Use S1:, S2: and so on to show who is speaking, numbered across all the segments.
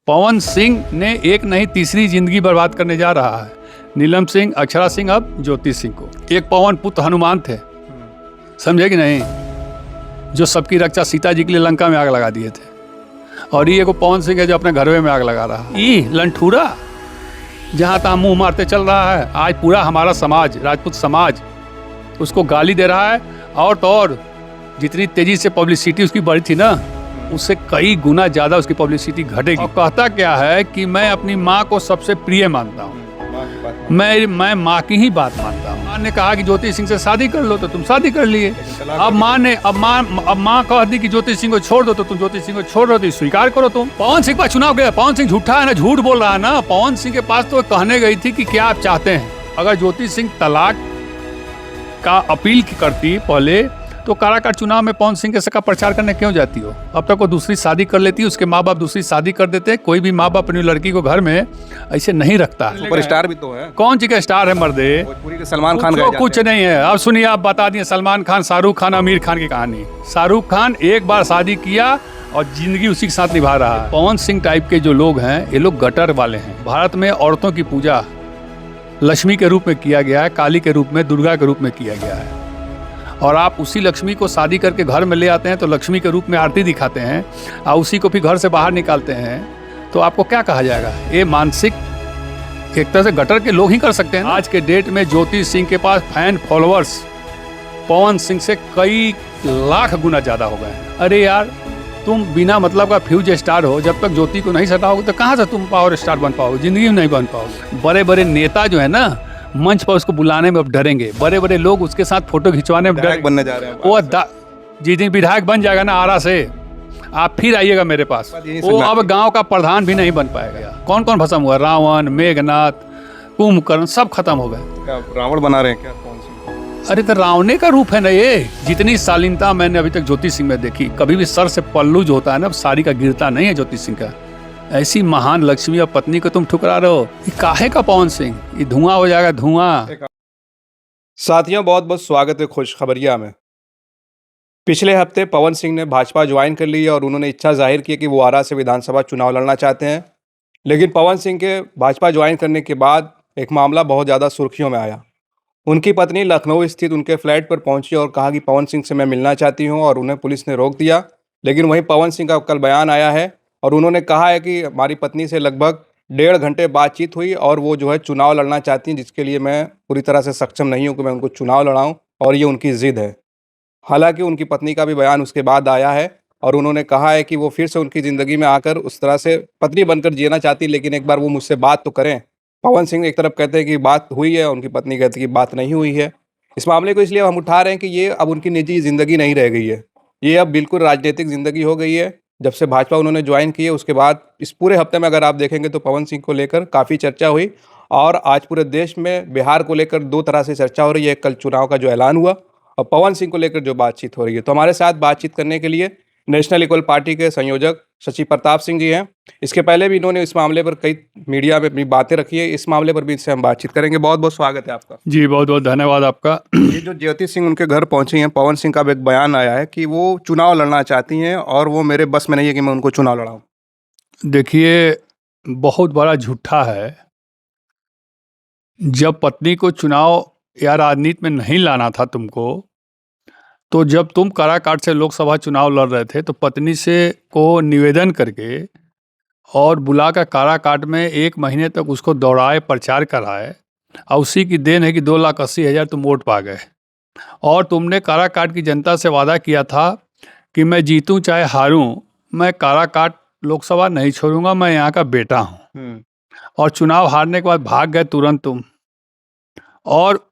S1: पवन सिंह ने एक नहीं तीसरी जिंदगी बर्बाद करने जा रहा है। नीलम सिंह, अक्षरा सिंह, अब ज्योति सिंह को। एक पवन पुत्र हनुमान थे, समझे कि नहीं, जो सबकी रक्षा सीता जी के लिए लंका में आग लगा दिए थे। और ये को पवन सिंह है जो अपने घरवे में आग लगा रहा है। ये लंठूरा जहाँ तहाँ मुंह मारते चल रहा है। आज पूरा हमारा समाज, राजपूत समाज, उसको गाली दे रहा है। और तो और जितनी तेजी से पब्लिसिटी उसकी बढ़ी थी ना, उससे कई गुना ज़्यादा उसकी पब्लिसिटी घटेगी। और कहता क्या है कि मैं अपनी माँ को सबसे प्रिय मानता हूँ, मैं माँ की ही बात मानता हूँ। माँ ने कहा कि ज्योति सिंह से शादी कर लो तो तुम शादी कर लिए। अब माँ कह दी कि ज्योति सिंह को छोड़ दो तो तुम ज्योति सिंह को छोड़ दो, तो स्वीकार करो तुम। पवन सिंह का चुनाव गया, पवन सिंह झूठा है ना, झूठ बोल रहा है ना। पवन सिंह के पास तो कहने गई थी कि क्या आप चाहते हैं। अगर ज्योति सिंह तलाक का अपील करती पहले, तो काराकाट चुनाव में पवन सिंह के का प्रचार करने क्यों जाती हो। अब तक वो दूसरी शादी कर लेती, उसके माँ बाप दूसरी शादी कर देते। कोई भी माँ बाप अपनी लड़की को घर में ऐसे नहीं रखता।
S2: सुपरस्टार भी तो है।
S1: कौन सी का स्टार है मर्दे,
S2: भोजपुरी के सलमान खान
S1: कुछ नहीं है। अब सुनिए, आप बता दिए सलमान खान, शाहरुख खान, आमिर खान की कहानी। शाहरुख खान एक बार शादी किया और जिंदगी उसी के साथ निभा रहा है। पवन सिंह टाइप के जो लोग हैं, ये लोग गटर वाले हैं। भारत में औरतों की पूजा लक्ष्मी के रूप में किया गया है, काली के रूप में, दुर्गा के रूप में किया गया है। और आप उसी लक्ष्मी को शादी करके घर में ले आते हैं तो लक्ष्मी के रूप में आरती दिखाते हैं, और उसी को फिर घर से बाहर निकालते हैं, तो आपको क्या कहा जाएगा। ये मानसिक एक तरह से गटर के लोग ही कर सकते हैं। आज के डेट में ज्योति सिंह के पास फैन फॉलोअर्स पवन सिंह से कई लाख गुना ज़्यादा हो गए हैं। अरे यार, तुम बिना मतलब का फ्यूज स्टार हो, जब तक ज्योति को नहीं सटाओगे तो कहाँ से तुम पावर स्टार बन पाओगे, जिंदगी में नहीं बन पाओगे। बड़े बड़े नेता जो है ना, मंच पर उसको बुलाने में अब डरेंगे। बड़े बड़े लोग उसके साथ फोटो खिंचवाने में डरेंगे।
S2: बनने जा रहे हैं
S1: वो जिस दिन विधायक बन जाएगा ना आरा से, आप फिर आइएगा मेरे पास। वो अब गांव का प्रधान भी नहीं बन पाएगा। कौन कौन खत्म हुआ, रावण, मेघनाथ, कुंभकर्ण, सब खत्म हो गए।
S2: रावण बना रहे हैं क्या कौन सी?
S1: अरे तो रावणे का रूप है ना ये। जितनी शालीनता मैंने अभी तक ज्योति सिंह में देखी, कभी भी सर से पल्लू जो होता है ना, साड़ी का गिरता नहीं है ज्योति सिंह का। ऐसी महान लक्ष्मी और पत्नी को तुम ठुकरा रहे हो। ये काहे का पवन सिंह, ये धुआं हो जाएगा, धुआं।
S2: साथियों, बहुत बहुत स्वागत है खुशखबरिया में। पिछले हफ्ते पवन सिंह ने भाजपा ज्वाइन कर ली और उन्होंने इच्छा जाहिर की कि वो आरा से विधानसभा चुनाव लड़ना चाहते हैं। लेकिन पवन सिंह के भाजपा ज्वाइन करने के बाद एक मामला बहुत ज़्यादा सुर्खियों में आया। उनकी पत्नी लखनऊ स्थित उनके फ्लैट पर पहुंची और कहा कि पवन सिंह से मैं मिलना चाहती हूं, और उन्हें पुलिस ने रोक दिया। लेकिन वहीं पवन सिंह का कल बयान आया है और उन्होंने कहा है कि हमारी पत्नी से लगभग 1.5 घंटे बातचीत हुई और वो जो है चुनाव लड़ना चाहती हैं, जिसके लिए मैं पूरी तरह से सक्षम नहीं हूं कि मैं उनको चुनाव लड़ाऊं, और ये उनकी ज़िद है। हालांकि उनकी पत्नी का भी बयान उसके बाद आया है और उन्होंने कहा है कि वो फिर से उनकी ज़िंदगी में आकर उस तरह से पत्नी बनकर जीना चाहती, लेकिन एक बार वो मुझसे बात तो करें। पवन सिंह एक तरफ कहते हैं कि बात हुई है, उनकी पत्नी कहती है कि बात नहीं हुई है। इस मामले को इसलिए हम उठा रहे हैं कि ये अब उनकी निजी ज़िंदगी नहीं रह गई है, ये अब बिल्कुल राजनीतिक ज़िंदगी हो गई है। जब से भाजपा उन्होंने ज्वाइन की है, उसके बाद इस पूरे हफ्ते में अगर आप देखेंगे तो पवन सिंह को लेकर काफ़ी चर्चा हुई, और आज पूरे देश में बिहार को लेकर दो तरह से चर्चा हो रही है। कल चुनाव का जो ऐलान हुआ और पवन सिंह को लेकर जो बातचीत हो रही है। तो हमारे साथ बातचीत करने के लिए नेशनल इक्वल पार्टी के संयोजक शशि प्रताप सिंह जी हैं। इसके पहले भी इन्होंने इस मामले पर कई मीडिया में अपनी बातें रखी है, इस मामले पर भी इनसे हम बातचीत करेंगे। बहुत बहुत स्वागत है आपका।
S1: जी, बहुत बहुत धन्यवाद आपका।
S2: ये जो ज्योति सिंह उनके घर पहुंची हैं, पवन सिंह का भी एक बयान आया है कि वो चुनाव लड़ना चाहती हैं और वो मेरे बस में नहीं है कि मैं उनको चुनाव लड़ाऊं।
S1: देखिए, बहुत बड़ा झूठा है। जब पत्नी को चुनाव या राजनीति में नहीं लाना था तुमको, तो जब तुम काराकाट से लोकसभा चुनाव लड़ रहे थे तो पत्नी से को निवेदन करके और बुलाकर काराकाट में 1 महीने तक उसको दौड़ाए, प्रचार कराए, और उसी की देन है कि 2,80,000 तुम वोट पा गए। और तुमने काराकाट की जनता से वादा किया था कि मैं जीतूं चाहे हारूं, मैं काराकाट लोकसभा नहीं छोड़ूंगा, मैं यहाँ का बेटा हूँ। और चुनाव हारने के बाद भाग गए तुरंत तुम। और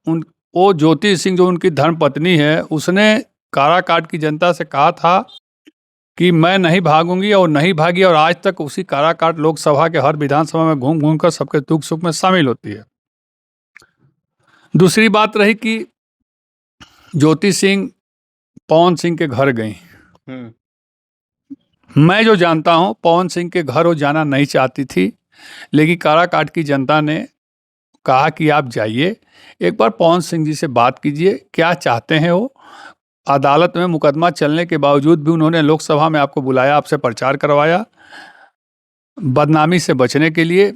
S1: वो ज्योति सिंह जो उनकी धर्मपत्नी है, उसने काराकाट की जनता से कहा था कि मैं नहीं भागूंगी, और नहीं भागी, और आज तक उसी काराकाट लोकसभा के हर विधानसभा में घूम घूम कर सबके दुख सुख में शामिल होती है। दूसरी बात रही कि ज्योति सिंह पवन सिंह के घर गई। मैं जो जानता हूँ, पवन सिंह के घर वो जाना नहीं चाहती थी, लेकिन काराकाट की जनता ने कहा कि आप जाइए, एक बार पवन सिंह जी से बात कीजिए, क्या चाहते हैं वो। अदालत में मुकदमा चलने के बावजूद भी उन्होंने लोकसभा में आपको बुलाया, आपसे प्रचार करवाया। बदनामी से बचने के लिए।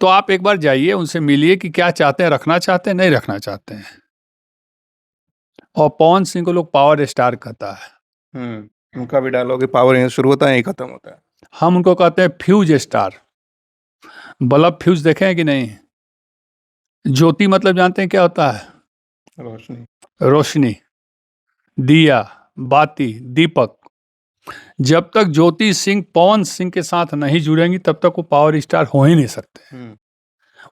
S1: तो आप एक बार जाइए, उनसे मिलिए कि क्या चाहते हैं, रखना चाहते हैं, नहीं रखना चाहते हैं। और पवन सिंह को लोग पावर स्टार कहता है।
S2: उनका भी डायलॉग है, पावर यहीं शुरू होता है यहीं खत्म होता है।
S1: हम उनको कहते हैं फ्यूज स्टार। बल्ब फ्यूज देखे हैं कि नहीं? ज्योति मतलब जानते हैं क्या होता है?
S2: रोशनी।
S1: रोशनी, दिया, बाती, दीपक। जब तक ज्योति सिंह पवन सिंह के साथ नहीं जुड़ेंगी तब तक वो पावर स्टार हो ही नहीं सकते।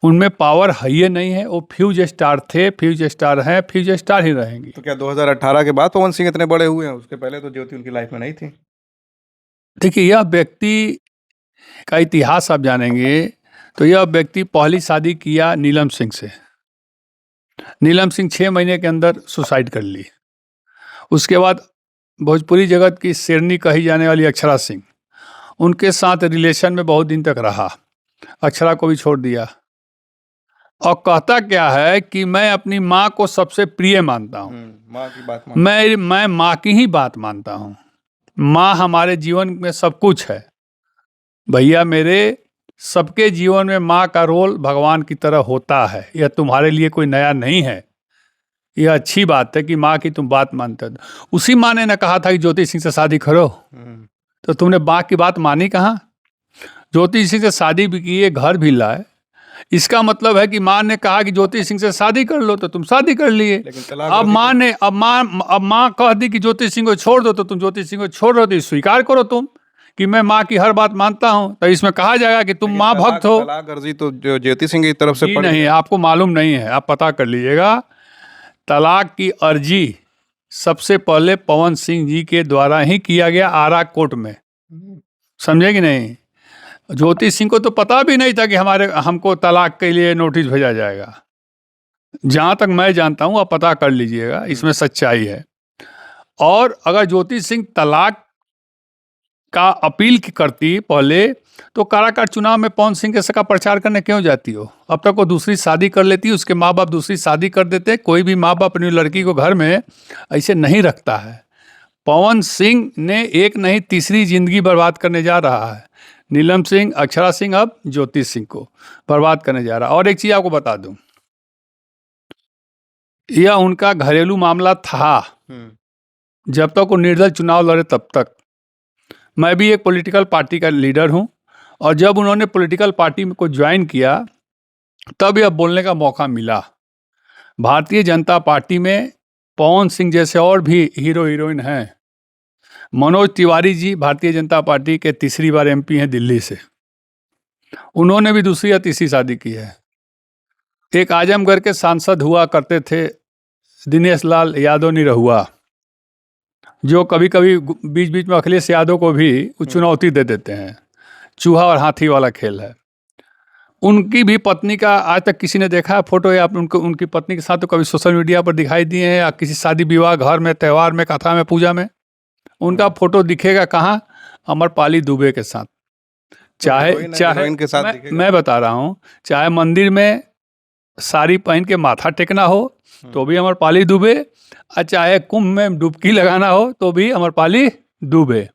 S1: उनमें पावर है ही नहीं है। वो फ्यूज स्टार थे, फ्यूज स्टार हैं, फ्यूज स्टार ही रहेंगी।
S2: तो क्या 2018 के बाद पवन सिंह इतने बड़े हुए हैं? उसके पहले तो ज्योति उनकी लाइफ में नहीं थी।
S1: देखिए, यह व्यक्ति का इतिहास आप जानेंगे तो यह व्यक्ति पहली शादी किया नीलम सिंह से। नीलम सिंह 6 महीने के अंदर सुसाइड कर ली। उसके बाद भोजपुरी जगत की शेरनी कही जाने वाली अक्षरा सिंह, उनके साथ रिलेशन में बहुत दिन तक रहा। अक्षरा को भी छोड़ दिया और कहता क्या है कि मैं अपनी माँ को सबसे प्रिय मानता हूँ।
S2: माँ की बात
S1: मैं माँ की ही बात मानता हूँ। माँ हमारे जीवन में सब कुछ है। भैया मेरे, सबके जीवन में माँ का रोल भगवान की तरह होता है। यह तुम्हारे लिए कोई नया नहीं है। यह अच्छी बात है कि माँ की तुम बात मानते हो। उसी माँ ने कहा था कि ज्योति सिंह से शादी करो, तो तुमने माँ की बात मानी कहाँ? ज्योति सिंह से शादी भी की, घर भी लाए। इसका मतलब है कि माँ ने कहा कि ज्योति सिंह से शादी कर लो तो तुम शादी कर लिए। अब माँ कह दी कि ज्योति सिंह को छोड़ दो तो तुम ज्योति सिंह को छोड़ दो, तो स्वीकार करो तुम कि मैं माँ की हर बात मानता हूँ। तो इसमें कहा जाएगा कि तुम माँ भक्त हो।
S2: तलाक अर्जी तो ज्योति सिंह की तरफ से पड़ी
S1: नहीं, आपको मालूम नहीं है, आप पता कर लीजिएगा। तलाक की अर्जी सबसे पहले पवन सिंह जी के द्वारा ही किया गया आरा कोर्ट में। समझे कि नहीं? ज्योति सिंह को तो पता भी नहीं था कि हमको तलाक के लिए नोटिस भेजा जाएगा। जहाँ तक मैं जानता हूँ, आप पता कर लीजिएगा, इसमें सच्चाई है। और अगर ज्योति सिंह तलाक का अपील करती पहले, तो काराकाट चुनाव में पवन सिंह के सका प्रचार करने क्यों जाती हो? अब तक वो दूसरी शादी कर लेती, उसके माँ बाप दूसरी शादी कर देते। कोई भी माँ बाप अपनी लड़की को घर में ऐसे नहीं रखता है। पवन सिंह ने एक नहीं तीसरी जिंदगी बर्बाद करने जा रहा है। नीलम सिंह, अक्षरा सिंह, अब ज्योति सिंह को बर्बाद करने जा रहा है। और एक चीज आपको बता दूं, यह उनका घरेलू मामला था। जब तक वो निर्दल चुनाव लड़े तब तक। मैं भी एक पॉलिटिकल पार्टी का लीडर हूं, और जब उन्होंने पॉलिटिकल पार्टी को ज्वाइन किया तब यह बोलने का मौका मिला। भारतीय जनता पार्टी में पवन सिंह जैसे और भी हीरो हीरोइन हैं। मनोज तिवारी जी भारतीय जनता पार्टी के तीसरी बार एमपी हैं दिल्ली से। उन्होंने भी दूसरी या तीसरी शादी की है। एक आजमगढ़ के सांसद हुआ करते थे दिनेश लाल यादव निरहुआ, जो कभी कभी बीच बीच में अखिलेश यादव को भी चुनौती दे देते हैं। चूहा और हाथी वाला खेल है। उनकी भी पत्नी का आज तक किसी ने देखा है फोटो, या उनकी पत्नी के साथ तो कभी सोशल मीडिया पर दिखाई दिए हैं, या किसी शादी विवाह, घर में, त्यौहार में, कथा में, पूजा में उनका फोटो दिखेगा कहाँ? अमरपाली दुबे के साथ। चाहे मैं बता रहा हूँ, चाहे मंदिर में साड़ी पहन के माथा टेकना हो तो भी अमरपाली दुबे, और चाहे कुंभ में डुबकी लगाना हो तो भी अमरपाली दुबे।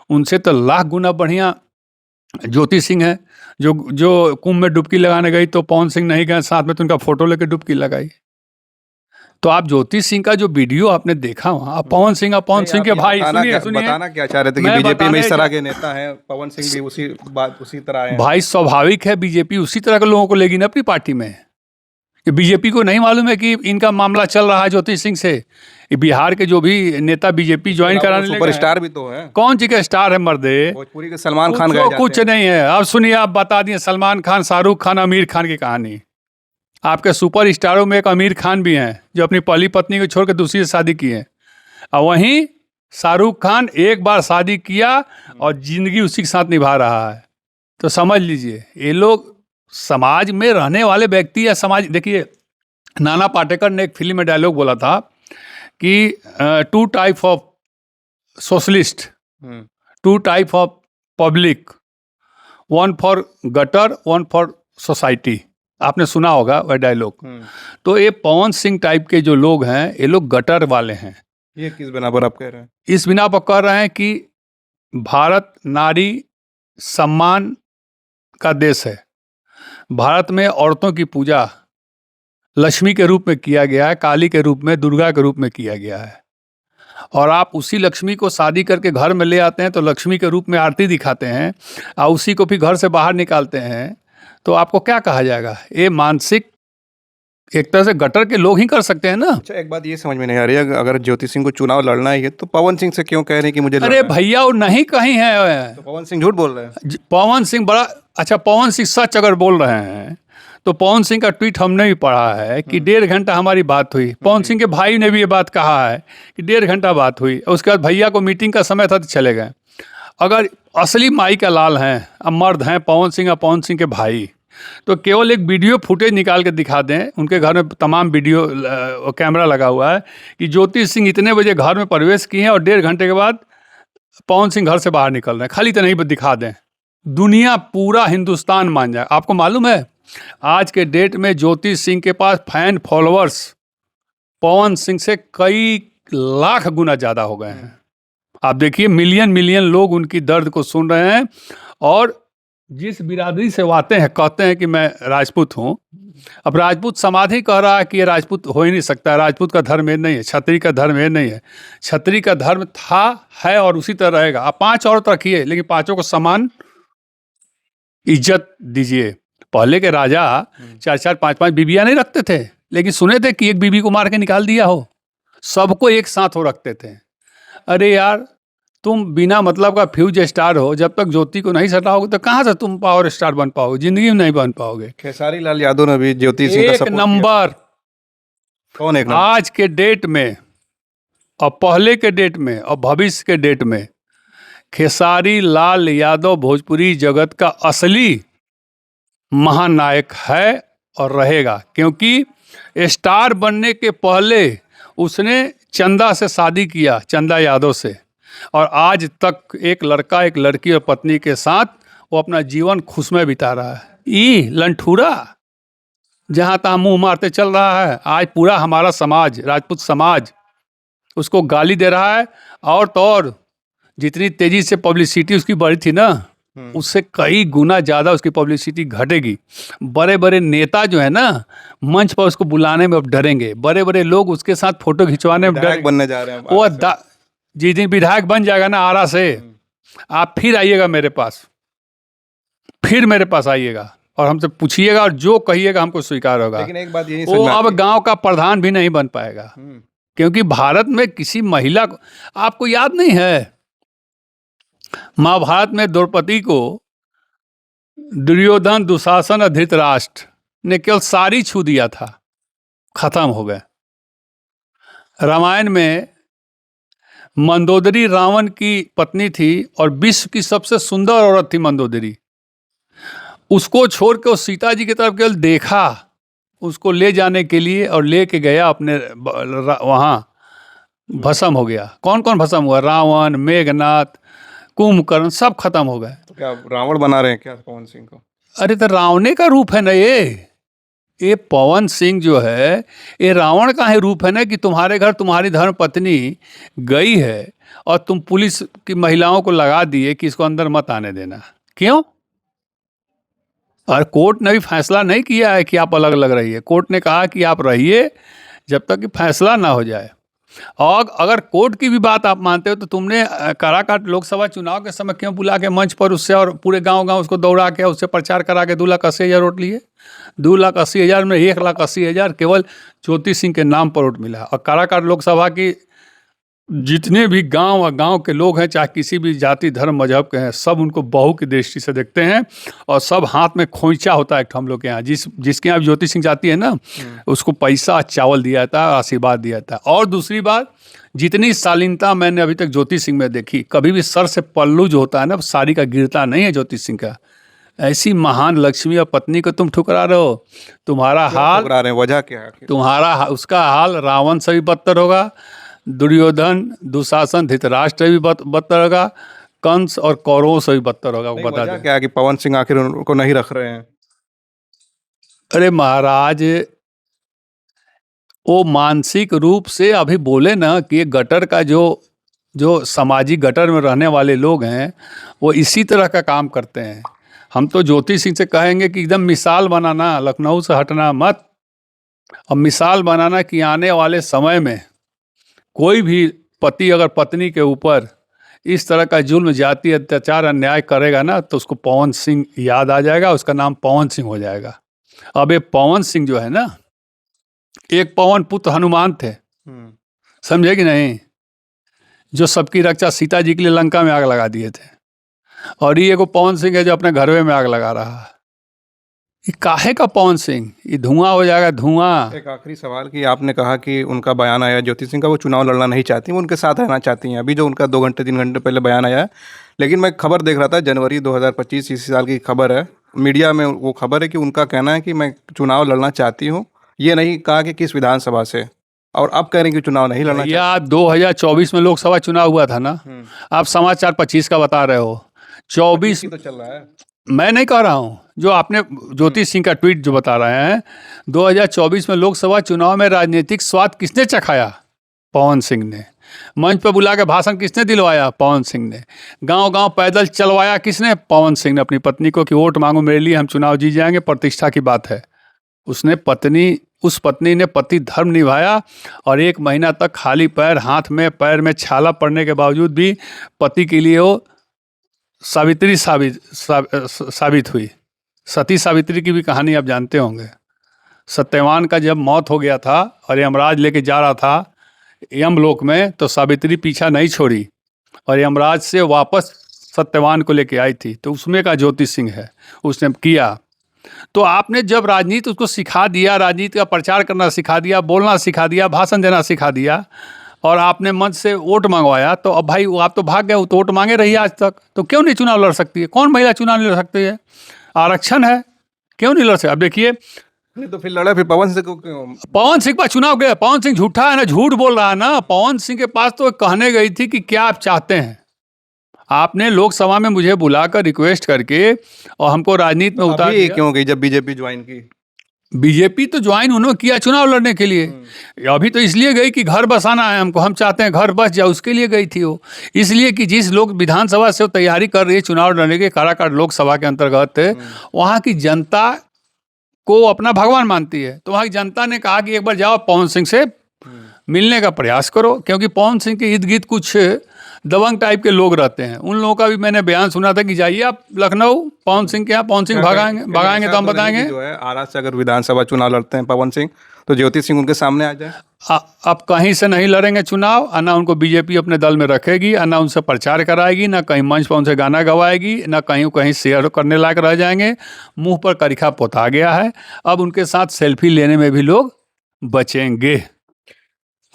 S1: उनसे तो लाख गुना बढ़िया ज्योति सिंह है, जो कुंभ में डुबकी लगाने गई तो पवन सिंह नहीं गए साथ में, तो उनका फोटो लेके डुबकी लगाई। तो आप ज्योति सिंह का जो वीडियो आपने देखा वहाँ, पवन सिंह के भाई, सुनिए
S2: बताना क्या चाह रहे थे कि बीजेपी में इस तरह के नेता हैं, पवन सिंह भी उसी तरह है।
S1: भाई स्वाभाविक है, बीजेपी उसी तरह के लोगों को लेगी ना अपनी पार्टी में। कि बीजेपी को नहीं मालूम है कि इनका मामला चल रहा है ज्योति सिंह से? बिहार के जो भी नेता बीजेपी ज्वाइन कराने लगे,
S2: सुपरस्टार भी तो है।
S1: कौन सी का स्टार है मर्दे?
S2: भोजपुरी के सलमान खान
S1: कुछ नहीं है। अब सुनिए, आप बता दिए सलमान खान, शाहरुख खान, आमिर खान की कहानी। आपके सुपर स्टारों में एक आमिर खान भी हैं, जो अपनी पहली पत्नी को छोड़ कर दूसरी से शादी की है। और वहीं शाहरुख खान एक बार शादी किया और जिंदगी उसी के साथ निभा रहा है। तो समझ लीजिए, ये लोग समाज में रहने वाले व्यक्ति या समाज। देखिए, नाना पाटेकर ने एक फिल्म में डायलॉग बोला था कि 2 type of socialist, 2 type of public, 1 for gutter, 1 for society. आपने सुना होगा वह डायलॉग। तो ये पवन सिंह टाइप के जो लोग हैं, ये लोग गटर वाले हैं।
S2: ये किस बिना पर आप कह रहे हैं?
S1: इस बिना पर कह रहे हैं कि भारत नारी सम्मान का देश है। भारत में औरतों की पूजा लक्ष्मी के रूप में किया गया है, काली के रूप में, दुर्गा के रूप में किया गया है। और आप उसी लक्ष्मी को शादी करके घर में ले आते हैं तो लक्ष्मी के रूप में आरती दिखाते हैं और उसी को फिर घर से बाहर निकालते हैं, तो आपको क्या कहा जाएगा? ये मानसिक एक तरह से गटर के लोग ही कर सकते हैं ना।
S2: अच्छा, एक बात ये समझ में नहीं आ रही है, अगर ज्योति सिंह को चुनाव लड़ना ही है तो पवन सिंह से क्यों कह रहे हैं कि मुझे
S1: अरे
S2: लड़ना है?
S1: भैया वो नहीं कहीं है।
S2: तो पवन सिंह झूठ बोल रहे हैं।
S1: पवन सिंह बड़ा अच्छा, पवन सिंह सच अगर बोल रहे हैं तो पवन सिंह का ट्वीट हमने भी पढ़ा है कि 1.5 घंटा हमारी बात हुई। पवन सिंह के भाई ने भी ये बात कहा है कि 1.5 घंटा बात हुई, उसके बाद भैया को मीटिंग का समय था तो चले गए। अगर असली माई का लाल हैं, अब मर्द हैं पवन सिंह और पवन सिंह के भाई, तो केवल एक वीडियो फुटेज निकाल के दिखा दें, उनके घर में तमाम वीडियो कैमरा लगा हुआ है कि ज्योति सिंह इतने बजे घर में प्रवेश किए हैं और 1.5 घंटे के बाद पवन सिंह घर से बाहर निकल रहे हैं, खाली तो नहीं दिखा दें, दुनिया पूरा हिंदुस्तान मान जाए। आपको मालूम है आज के डेट में ज्योति सिंह के पास फैन फॉलोअर्स पवन सिंह से कई लाख गुना ज़्यादा हो गए हैं। आप देखिए मिलियन मिलियन लोग उनकी दर्द को सुन रहे हैं। और जिस बिरादरी से वो आते हैं, कहते हैं कि मैं राजपूत हूँ। अब राजपूत समाधि कह रहा है कि ये राजपूत हो ही नहीं सकता, राजपूत का धर्म ये नहीं है, क्षत्रिय का धर्म ये नहीं है। क्षत्रिय का धर्म था, है और उसी तरह रहेगा। आप 5 औरत रखिए लेकिन 5 को समान इज्जत दीजिए। पहले के राजा 4-4 5-5 बीबियाँ नहीं रखते थे, लेकिन सुने थे कि एक बीबी को मार के निकाल दिया हो, सबको एक साथ हो रखते थे। अरे यार, तुम बिना मतलब का फ्यूज स्टार हो, जब तक ज्योति को नहीं सटाओगे तो कहाँ से तुम पावर स्टार बन पाओगे? जिंदगी में नहीं बन पाओगे।
S2: खेसारी लाल यादव ने भी ज्योति सिंह का
S1: एक
S2: सपोर्ट
S1: नंबर
S2: कौन एक नंबर?
S1: आज के डेट में और पहले के डेट में और भविष्य के डेट में खेसारी लाल यादव भोजपुरी जगत का असली महानायक है और रहेगा, क्योंकि स्टार बनने के पहले उसने चंदा से शादी किया, चंदा यादव से, और आज तक एक लड़का एक लड़की और पत्नी के साथ वो अपना जीवन खुशमय बिता रहा है। ई लंठूरा जहाँ तहाँ मुंह मारते चल रहा है। आज पूरा हमारा समाज, राजपूत समाज, उसको गाली दे रहा है। और तो और जितनी तेजी से पब्लिसिटी उसकी बढ़ी थी ना, उससे कई गुना ज़्यादा उसकी पब्लिसिटी घटेगी। बड़े बड़े नेता जो है ना, मंच पर उसको बुलाने में अब डरेंगे। बड़े बड़े लोग उसके साथ फोटो खिंचवाने में
S2: विधायक बनने जा रहे हैं
S1: वो जिस दिन विधायक बन जाएगा ना आरा से, आप फिर आइएगा मेरे पास, फिर मेरे पास आइएगा और हमसे पूछिएगा और जो कहिएगा हमको स्वीकार होगा।
S2: लेकिन एक बात यही
S1: वो अब गांव का प्रधान भी नहीं बन पाएगा, क्योंकि भारत में किसी महिला को, आपको याद नहीं है महाभारत में द्रौपदी को दुर्योधन, दुशासन और धृतराष्ट्र ने केवल साड़ी छू दिया था, खत्म हो गए। रामायण में मंदोदरी रावण की पत्नी थी और विश्व की सबसे सुंदर औरत थी मंदोदरी। उसको छोड़ के उस सीता जी की तरफ केवल देखा, उसको ले जाने के लिए, और ले के गया अपने वहाँ, भस्म हो गया। कौन कौन भस्म हुआ? रावण, मेघनाथ, कुंभकर्ण, सब खत्म हो गए।
S2: तो क्या रावण बना रहे हैं क्या पवन सिंह को?
S1: अरे तो रावणे का रूप है ना ये पवन सिंह जो है ये रावण का है रूप है ना, कि तुम्हारे घर तुम्हारी धर्म पत्नी गई है और तुम पुलिस की महिलाओं को लगा दिए कि इसको अंदर मत आने देना। क्यों? और कोर्ट ने भी फैसला नहीं किया है कि आप अलग अलग रहिए। कोर्ट ने कहा कि आप रहिए जब तक कि फैसला ना हो जाए। और अगर कोर्ट की भी बात आप मानते हो तो तुमने काराकाट लोकसभा चुनाव के समय क्यों बुला के मंच पर उससे और पूरे गांव उसको दौड़ा के उससे प्रचार करा के 2,80,000 वोट लिए? 2,80,000 में 1,80,000 केवल ज्योति सिंह के नाम पर वोट मिला। और काराकाट लोकसभा की जितने भी गांव और गांव के लोग हैं, चाहे किसी भी जाति धर्म मजहब के हैं, सब उनको बहू की दृष्टि से देखते हैं। और सब हाथ में खोइचा होता है हम लोग के यहाँ, जिसके यहाँ ज्योति सिंह जाती है ना, उसको पैसा चावल दिया जाता है, आशीर्वाद दिया जाता है। और दूसरी बात, जितनी शालीनता मैंने अभी तक ज्योति सिंह में देखी, कभी भी सर से पल्लू जो होता है ना साड़ी का गिरता नहीं है ज्योति सिंह का। ऐसी महान लक्ष्मी और पत्नी को तुम ठुकरा रहे हो। तुम्हारा हाल,
S2: ठुकरा रहे हैं, वजह क्या है?
S1: तुम्हारा उसका हाल रावण से भी बदतर होगा, दुर्योधन, दुशासन, धृतराष्ट्र भी बदतर होगा, कंस और कौरवों से भी बदतर होगा। वो बता दें
S2: क्या है कि पवन सिंह आखिर उनको नहीं रख रहे हैं?
S1: अरे महाराज, वो मानसिक रूप से अभी बोले ना कि ये गटर का जो जो सामाजिक गटर में रहने वाले लोग हैं वो इसी तरह का काम करते हैं। हम तो ज्योति सिंह से कहेंगे कि एकदम मिसाल बनाना, लखनऊ से हटना मत, और मिसाल बनाना कि आने वाले समय में कोई भी पति अगर पत्नी के ऊपर इस तरह का जुल्म, जाति, अत्याचार, अन्याय करेगा ना तो उसको पवन सिंह याद आ जाएगा, उसका नाम पवन सिंह हो जाएगा। अब ये पवन सिंह जो है ना, एक पवन पुत्र हनुमान थे, समझे कि नहीं, जो सबकी रक्षा सीता जी के लिए लंका में आग लगा दिए थे। और ये एगो पवन सिंह है जो अपने घरवे में आग लगा रहा है। ये काहे का पवन सिंह, ये धुआं हो जाएगा, धुआं।
S2: एक आखिरी सवाल कि आपने कहा कि उनका बयान आया ज्योति सिंह का, वो चुनाव लड़ना नहीं चाहती, वो उनके साथ रहना चाहती हैं। अभी जो उनका 2 घंटे 3 घंटे पहले बयान आया है, लेकिन मैं खबर देख रहा था जनवरी 2025 इसी साल की खबर है, मीडिया में वो खबर है कि उनका कहना है कि मैं चुनाव लड़ना चाहती हूँ। ये नहीं कहा कि किस विधानसभा से, और अब कह रहे हैं कि चुनाव नहीं लड़ना
S1: या 2024 में लोकसभा चुनाव हुआ था ना, आप समाचार 25 का बता रहे हो, 24
S2: तो चल रहा है।
S1: मैं नहीं कह रहा हूँ, जो आपने ज्योति सिंह का ट्वीट जो बता रहे हैं, 2024 में लोकसभा चुनाव में राजनीतिक स्वाद किसने चखाया? पवन सिंह ने। मंच पर बुला के भाषण किसने दिलवाया? पवन सिंह ने। गांव-गांव पैदल चलवाया किसने? पवन सिंह ने अपनी पत्नी को कि वोट मांगो मेरे लिए, हम चुनाव जीत जाएंगे, प्रतिष्ठा की बात है। उस पत्नी ने पति धर्म निभाया और 1 महीना तक खाली पैर, हाथ में पैर में छाला पड़ने के बावजूद भी पति के लिए वो सावित्री साबित हुई। सती सावित्री की भी कहानी आप जानते होंगे। सत्यवान का जब मौत हो गया था और यमराज लेके जा रहा था यमलोक में, तो सावित्री पीछा नहीं छोड़ी और यमराज से वापस सत्यवान को लेके आई थी। तो उसमें का ज्योति सिंह है, उसने किया। तो आपने जब राजनीति उसको सिखा दिया, राजनीति का प्रचार करना सिखा दिया, बोलना सिखा दिया, भाषण देना सिखा दिया, और आपने मंच से वोट मंगवाया, तो अब भाई आप तो भाग गए, तो वोट मांगे रही आज तक, तो क्यों नहीं चुनाव लड़ सकती है? कौन महिला चुनाव लड़ सकती है? आरक्षण है, क्यों नहीं लड़ सकती? अब देखिए,
S2: नहीं तो फिर लड़ा, फिर पवन सिंह को क्यों?
S1: पवन सिंह पर चुनाव गया, पवन सिंह झूठा है ना, झूठ बोल रहा है ना। पवन सिंह के पास तो कहने गई थी कि क्या आप चाहते हैं। आपने लोकसभा में मुझे बुलाकर रिक्वेस्ट करके और हमको राजनीति में उतार दिया।
S2: क्यों गई जब बीजेपी ज्वाइन की?
S1: बीजेपी तो ज्वाइन उन्होंने किया चुनाव लड़ने के लिए, अभी तो इसलिए गई कि घर बसाना है हमको, हम चाहते हैं घर बस जाए, उसके लिए गई थी वो। इसलिए कि जिस लोग विधानसभा से वो तैयारी कर रही है चुनाव लड़ने के, काराकाट लोकसभा के अंतर्गत, वहाँ की जनता को अपना भगवान मानती है। तो वहाँ की जनता ने कहा कि एक बार जाओ पवन सिंह से मिलने का प्रयास करो, क्योंकि पवन सिंह के इर्द गिर्द कुछ दबंग टाइप के लोग रहते हैं। उन लोगों का भी मैंने बयान सुना था कि जाइए आप लखनऊ पवन सिंह के यहाँ, पवन सिंह भगाएंगे तो हम बताएंगे।
S2: जो है आरा से अगर विधानसभा चुनाव लड़ते हैं पवन सिंह, तो ज्योति सिंह उनके सामने आ जाए।
S1: अब कहीं से नहीं लड़ेंगे चुनाव, ना उनको बीजेपी अपने दल में रखेगी, ना उनसे प्रचार कराएगी, ना कहीं मंच पर उनसे गाना गवाएगी, ना कहीं शेयर करने लायक रह जाएंगे। मुंह पर करिखा पोता गया है, अब उनके साथ सेल्फी लेने में भी लोग बचेंगे।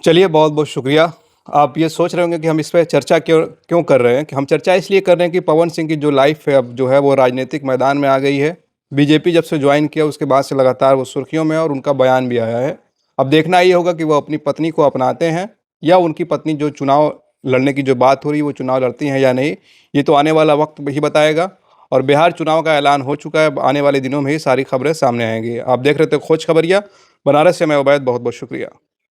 S2: चलिए, बहुत बहुत शुक्रिया। आप ये सोच रहे होंगे कि हम इस पर चर्चा क्यों कर रहे हैं, कि हम चर्चा इसलिए कर रहे हैं कि पवन सिंह की जो लाइफ है अब जो है वो राजनीतिक मैदान में आ गई है। बीजेपी जब से ज्वाइन किया उसके बाद से लगातार वो सुर्खियों में, और उनका बयान भी आया है। अब देखना ये होगा कि वो अपनी पत्नी को अपनाते हैं या उनकी पत्नी जो चुनाव लड़ने की जो बात हो रही है वो चुनाव लड़ती हैं या नहीं, ये तो आने वाला वक्त ही बताएगा। और बिहार चुनाव का ऐलान हो चुका है, आने वाले दिनों में ही सारी खबरें सामने आएंगी। आप देख रहे थे खोज खबरिया, बनारस से मैं उबैद, बहुत बहुत शुक्रिया।